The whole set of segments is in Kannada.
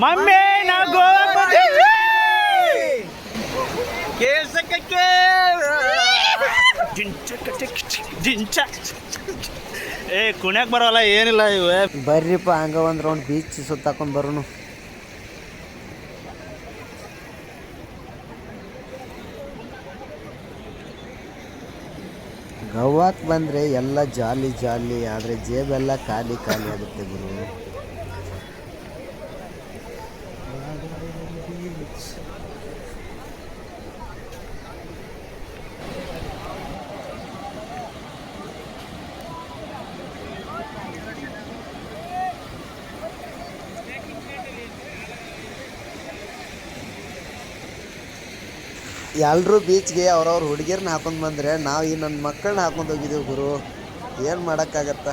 ಮಮ್ಮಿ ನಾ ಗೋವಾಕ್ ಬಂದಿದ್ವಿ ಕೇಸಕ್ಕೆ ಜಿಂಚ ಏ ಕುಣ್ಯಾಕ್ ಬರೋಲ್ಲ ಏನಿಲ್ಲ ಇವೆ ಬರ್ರಿಪ್ಪ ಹಂಗ ಒಂದು ರೌಂಡ್ ಬೀಚ್ ಸುತ್ತಾಕೊಂಡು ಬರೋನು. ಗೋವಾಕ್ ಬಂದರೆ ಎಲ್ಲ ಜಾಲಿ ಜಾಲಿ, ಆದರೆ ಜೇಬೆಲ್ಲ ಖಾಲಿ ಖಾಲಿ ಆಗುತ್ತೆ ಗುರು. ಎಲ್ಲರೂ ಬೀಚ್ಗೆ ಅವ್ರವ್ರ ಹುಡುಗಿಯರನ್ನ ಹಾಕೊಂಡು ಬಂದರೆ ನಾವು ಈ ನನ್ನ ಮಕ್ಕಳನ್ನ ಹಾಕೊಂಡು ಹೋಗಿದ್ದೀವಿ ಗುರು. ಏನು ಮಾಡೋಕ್ಕಾಗತ್ತ.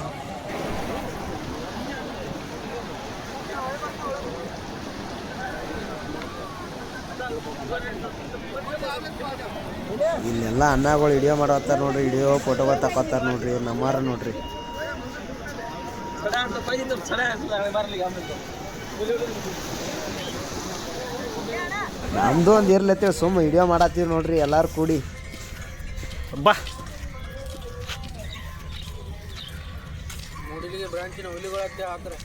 ಇಲ್ಲೆಲ್ಲ ಅಣ್ಣಗಳು ವಿಡಿಯೋ ಮಾಡತ್ತಾರ ನೋಡ್ರಿ, ವಿಡಿಯೋ ಫೋಟೋಗಳು ತಗೋತಾರ ನೋಡ್ರಿ. ನಮ್ಮಾರ ನೋಡ್ರಿ ನಮ್ದು ಒಂದು ಇರ್ಲತ್ತೇವೆ ಸುಮ್ಮ ವಿಡಿಯೋ ಮಾಡತ್ತೀವಿ ನೋಡ್ರಿ ಎಲ್ಲಾರು ಕೂಡಿ. ಬಾ ಮೂಡಿಲಿಗೆ ಬ್ರಾಂಚಿನ ಹುಲಿಗಳತ್ತೆ ಹಾಕ್ರೆ